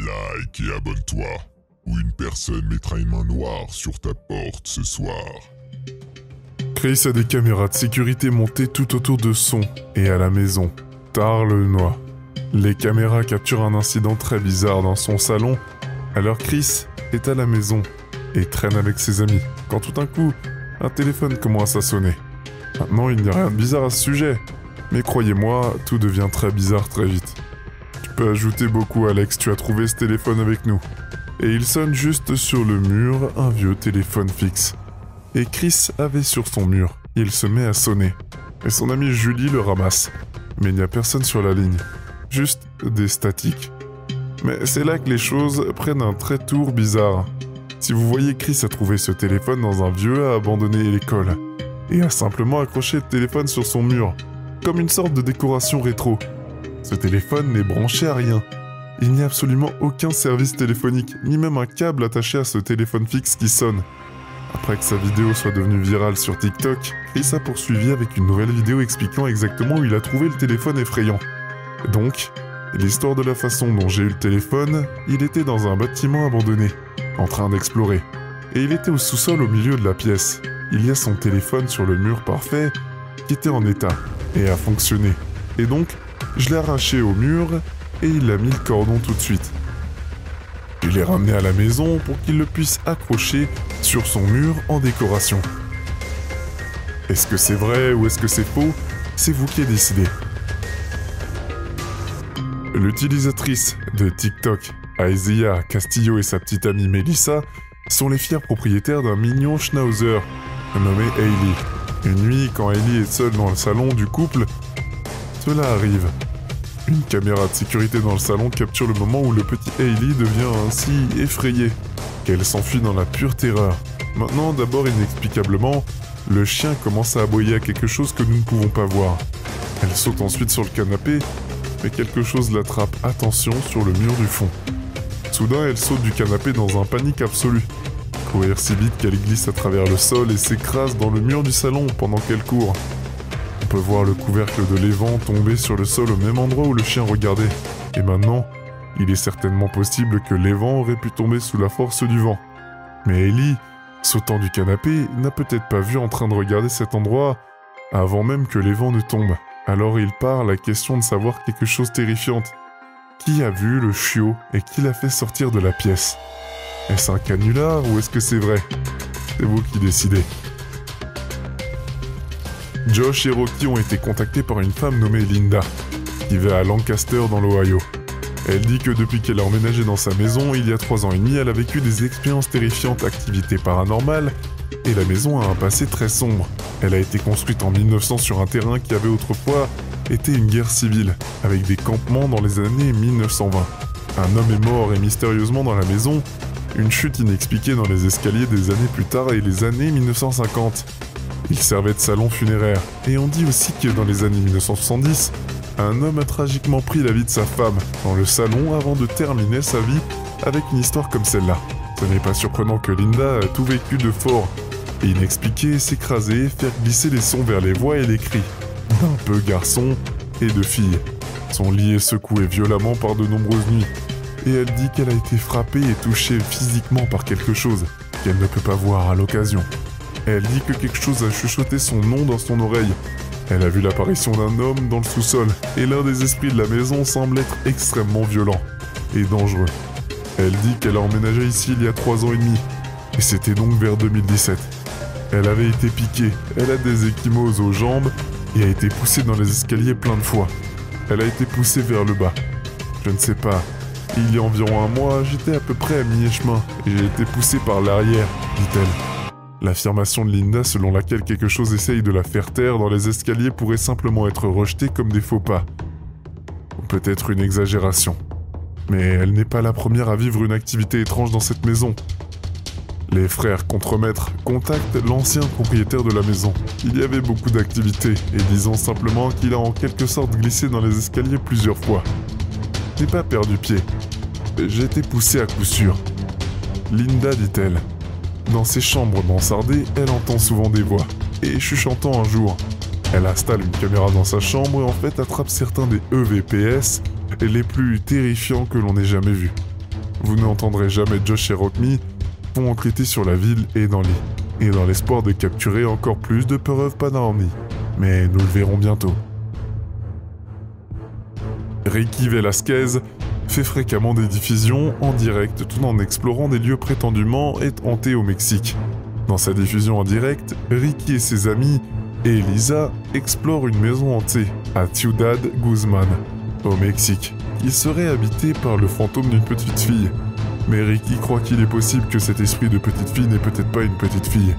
like et abonne-toi, ou une personne mettra une main noire sur ta porte ce soir. Chris a des caméras de sécurité montées tout autour de son et à la maison, tard le noir. Les caméras capturent un incident très bizarre dans son salon, alors Chris est à la maison et traîne avec ses amis, quand tout d'un coup, un téléphone commence à sonner. Maintenant, il n'y a rien de bizarre à ce sujet, mais croyez-moi, tout devient très bizarre très vite. Tu peux ajouter beaucoup, Alex, tu as trouvé ce téléphone avec nous. Et il sonne juste sur le mur un vieux téléphone fixe. Et Chris avait sur son mur. Il se met à sonner. Et son amie Julie le ramasse. Mais il n'y a personne sur la ligne. Juste des statiques. Mais c'est là que les choses prennent un trait tour bizarre. Si vous voyez, Chris a trouvé ce téléphone dans un vieux a abandonné l'école. Et a simplement accroché le téléphone sur son mur. Comme une sorte de décoration rétro. Ce téléphone n'est branché à rien. Il n'y a absolument aucun service téléphonique, ni même un câble attaché à ce téléphone fixe qui sonne. Après que sa vidéo soit devenue virale sur TikTok, Chris a poursuivi avec une nouvelle vidéo expliquant exactement où il a trouvé le téléphone effrayant. Donc, l'histoire de la façon dont j'ai eu le téléphone, il était dans un bâtiment abandonné, en train d'explorer. Et il était au sous-sol au milieu de la pièce. Il y a son téléphone sur le mur parfait, qui était en état, et a fonctionné. Et donc, je l'ai arraché au mur, et il a mis le cordon tout de suite. Je l'ai ramené à la maison pour qu'il le puisse accrocher sur son mur en décoration. Est-ce que c'est vrai ou est-ce que c'est faux? C'est vous qui décidez. L'utilisatrice de TikTok, Aizia Castillo et sa petite amie Melissa, sont les fiers propriétaires d'un mignon schnauzer nommé Hailey. Une nuit, quand Hailey est seule dans le salon du couple, cela arrive. Une caméra de sécurité dans le salon capture le moment où le petit Hailey devient ainsi effrayé, qu'elle s'enfuit dans la pure terreur. Maintenant, d'abord inexplicablement, le chien commence à aboyer à quelque chose que nous ne pouvons pas voir. Elle saute ensuite sur le canapé, mais quelque chose l'attrape, attention, sur le mur du fond. Soudain, elle saute du canapé dans un panique absolu. Courir si vite qu'elle glisse à travers le sol et s'écrase dans le mur du salon pendant qu'elle court. On peut voir le couvercle de l'évent tomber sur le sol au même endroit où le chien regardait. Et maintenant, il est certainement possible que l'évent aurait pu tomber sous la force du vent. Mais Ellie, sautant du canapé, n'a peut-être pas vu en train de regarder cet endroit avant même que l'évent ne tombe. Alors il part la question de savoir quelque chose de terrifiante. Qui a vu le chiot et qui l'a fait sortir de la pièce? Est-ce un canular ou est-ce que c'est vrai? C'est vous qui décidez. Josh et Rocky ont été contactés par une femme nommée Linda, qui vit à Lancaster dans l'Ohio. Elle dit que depuis qu'elle a emménagé dans sa maison, il y a 3 ans et demi, elle a vécu des expériences terrifiantes, activités paranormales, et la maison a un passé très sombre. Elle a été construite en 1900 sur un terrain qui avait autrefois été une guerre civile, avec des campements dans les années 1920. Un homme est mort et mystérieusement dans la maison, une chute inexpliquée dans les escaliers des années plus tard et les années 1950. Il servait de salon funéraire, et on dit aussi que dans les années 1970, un homme a tragiquement pris la vie de sa femme dans le salon avant de terminer sa vie avec une histoire comme celle-là. Ce n'est pas surprenant que Linda a tout vécu de fort et inexpliqué, s'écraser, faire glisser les sons vers les voix et les cris d'un peu garçon et de fille. Son lit est secoué violemment par de nombreuses nuits, et elle dit qu'elle a été frappée et touchée physiquement par quelque chose qu'elle ne peut pas voir à l'occasion. Elle dit que quelque chose a chuchoté son nom dans son oreille. Elle a vu l'apparition d'un homme dans le sous-sol, et l'un des esprits de la maison semble être extrêmement violent et dangereux. Elle dit qu'elle a emménagé ici il y a 3 ans et demi, et c'était donc vers 2017. Elle avait été piquée, elle a des ecchymoses aux jambes, et a été poussée dans les escaliers plein de fois. Elle a été poussée vers le bas. Je ne sais pas. Il y a environ 1 mois, j'étais à peu près à mi-chemin, et j'ai été poussée par l'arrière, dit-elle. L'affirmation de Linda selon laquelle quelque chose essaye de la faire taire dans les escaliers pourrait simplement être rejetée comme des faux pas. Ou peut-être une exagération. Mais elle n'est pas la première à vivre une activité étrange dans cette maison. Les frères contremaîtres contactent l'ancien propriétaire de la maison. Il y avait beaucoup d'activités, et disons simplement qu'il a en quelque sorte glissé dans les escaliers plusieurs fois. Je n'ai pas perdu pied. J'ai été poussé à coup sûr. Linda, dit-elle. Dans ses chambres mansardées, elle entend souvent des voix, et chuchotant un jour. Elle installe une caméra dans sa chambre et en fait attrape certains des EVPS les plus terrifiants que l'on ait jamais vus. vous n'entendrez jamais Josh et Rockme vont enquêter sur la ville et dans l'espoir de capturer encore plus de preuves paranormales. Mais nous le verrons bientôt. Ricky Velasquez fait fréquemment des diffusions en direct tout en explorant des lieux prétendument hantés au Mexique. Dans sa diffusion en direct, Ricky et ses amis et Elisa explorent une maison hantée à Ciudad Guzman, au Mexique, qui serait habitée par le fantôme d'une petite fille. Mais Ricky croit qu'il est possible que cet esprit de petite fille n'est peut-être pas une petite fille,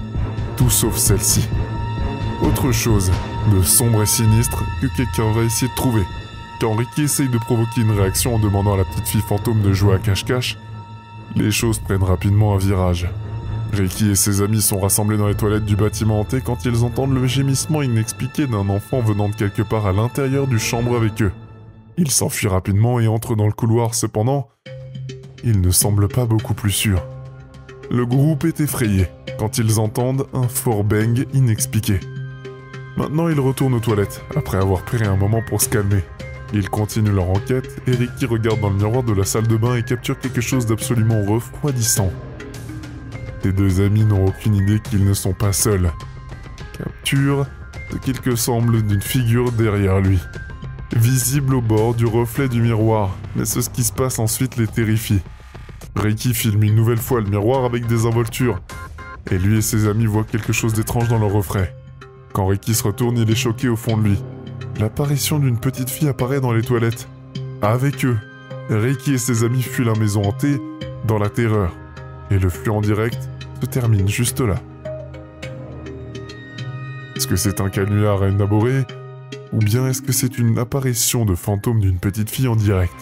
tout sauf celle-ci. Autre chose, de sombre et sinistre, que quelqu'un va essayer de trouver. Quand Ricky essaye de provoquer une réaction en demandant à la petite fille fantôme de jouer à cache-cache, les choses prennent rapidement un virage. Ricky et ses amis sont rassemblés dans les toilettes du bâtiment hanté quand ils entendent le gémissement inexpliqué d'un enfant venant de quelque part à l'intérieur du chambre avec eux. Ils s'enfuient rapidement et entrent dans le couloir, cependant, ils ne semblent pas beaucoup plus sûrs. Le groupe est effrayé quand ils entendent un fort bang inexpliqué. Maintenant, ils retournent aux toilettes, après avoir pris un moment pour se calmer. Ils continuent leur enquête et Ricky regarde dans le miroir de la salle de bain et capture quelque chose d'absolument refroidissant. Les deux amis n'ont aucune idée qu'ils ne sont pas seuls. Capture ce qu'il semble d'une figure derrière lui, visible au bord du reflet du miroir, mais ce qui se passe ensuite les terrifie. Ricky filme une nouvelle fois le miroir avec des involtures, et lui et ses amis voient quelque chose d'étrange dans leur reflet. Quand Ricky se retourne, il est choqué au fond de lui. L'apparition d'une petite fille apparaît dans les toilettes. Avec eux, Ricky et ses amis fuient la maison hantée dans la terreur. Et le flux en direct se termine juste là. Est-ce que c'est un canular à élaborer, ou bien est-ce que c'est une apparition de fantôme d'une petite fille en direct?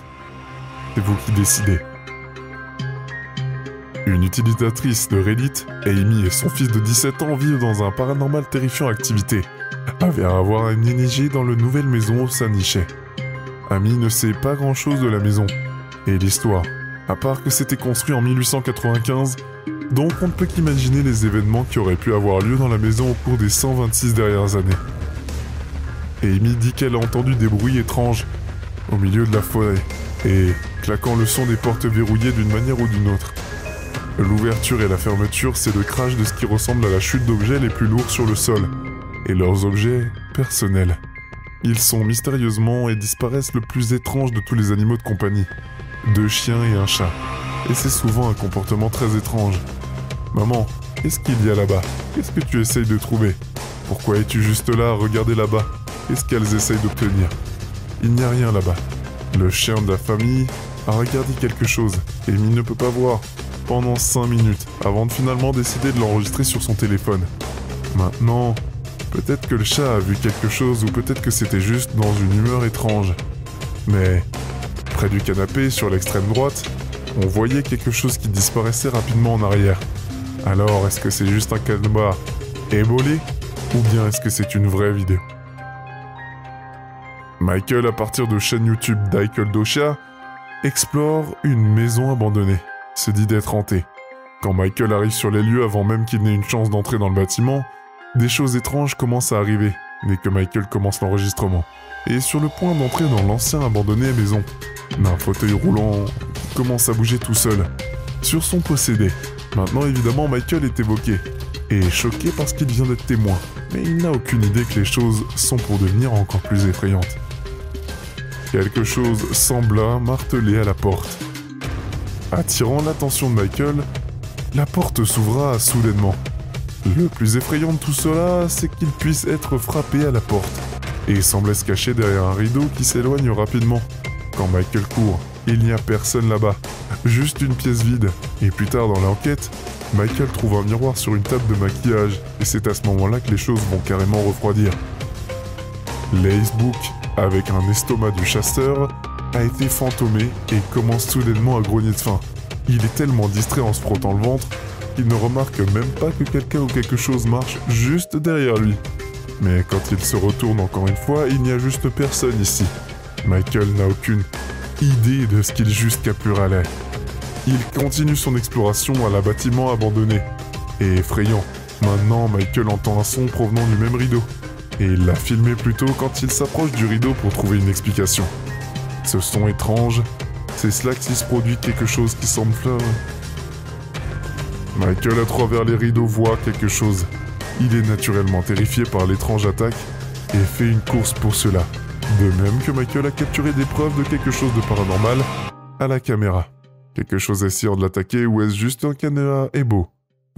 C'est vous qui décidez. Une utilisatrice de Reddit, Amy et son fils de 17 ans vivent dans un paranormal terrifiant activité, avait à avoir un déneigé dans la nouvelle maison au Saint-Nichet. Amy ne sait pas grand-chose de la maison et l'histoire, à part que c'était construit en 1895, donc on ne peut qu'imaginer les événements qui auraient pu avoir lieu dans la maison au cours des 126 dernières années. Amy dit qu'elle a entendu des bruits étranges au milieu de la forêt et claquant le son des portes verrouillées d'une manière ou d'une autre. L'ouverture et la fermeture, c'est le crash de ce qui ressemble à la chute d'objets les plus lourds sur le sol, et leurs objets personnels. Ils sont mystérieusement et disparaissent le plus étrange de tous les animaux de compagnie. 2 chiens et un chat. Et c'est souvent un comportement très étrange. Maman, qu'est-ce qu'il y a là-bas? Qu'est-ce que tu essayes de trouver? Pourquoi es-tu juste là à regarder là-bas? Qu'est-ce qu'elles essayent d'obtenir? Il n'y a rien là-bas. Le chien de la famille a regardé quelque chose. Amy ne peut pas voir. Pendant 5 minutes, avant de finalement décider de l'enregistrer sur son téléphone. Maintenant, peut-être que le chat a vu quelque chose ou peut-être que c'était juste dans une humeur étrange. Mais, près du canapé, sur l'extrême droite, on voyait quelque chose qui disparaissait rapidement en arrière. Alors, est-ce que c'est juste un cadenas ébolé ou bien est-ce que c'est une vraie vidéo? Michael, à partir de chaîne YouTube d'Aikel Dosha, explore une maison abandonnée. Se dit d'être hanté. Quand Michael arrive sur les lieux avant même qu'il n'ait une chance d'entrer dans le bâtiment, des choses étranges commencent à arriver dès que Michael commence l'enregistrement. Et est sur le point d'entrer dans l'ancien abandonné maison, d'un fauteuil roulant qui commence à bouger tout seul, sur son possédé. Maintenant évidemment Michael est évoqué, et est choqué parce qu'il vient d'être témoin, mais il n'a aucune idée que les choses sont pour devenir encore plus effrayantes. Quelque chose sembla marteler à la porte. Attirant l'attention de Michael, la porte s'ouvra soudainement. Le plus effrayant de tout cela, c'est qu'il puisse être frappé à la porte, et semblait se cacher derrière un rideau qui s'éloigne rapidement. Quand Michael court, il n'y a personne là-bas, juste une pièce vide, et plus tard dans l'enquête, Michael trouve un miroir sur une table de maquillage, et c'est à ce moment-là que les choses vont carrément refroidir. L'Acebook, avec un estomac du chasseur, a été fantomé et commence soudainement à grogner de faim. Il est tellement distrait en se frottant le ventre qu'il ne remarque même pas que quelqu'un ou quelque chose marche juste derrière lui. Mais quand il se retourne encore une fois, il n'y a juste personne ici. Michael n'a aucune idée de ce qu'il juge capturera. Il continue son exploration à la bâtiment abandonné. Et effrayant, maintenant Michael entend un son provenant du même rideau. Et il l'a filmé plus tôt quand il s'approche du rideau pour trouver une explication. Ce son étrange C'est cela que s'il se produit quelque chose qui semble fleur. Michael, à travers les rideaux, voit quelque chose. Il est naturellement terrifié par l'étrange attaque et fait une course pour cela. De même que Michael a capturé des preuves de quelque chose de paranormal à la caméra. Quelque chose est sûr de l'attaquer ou est-ce juste un caméra beau?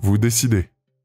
Vous décidez.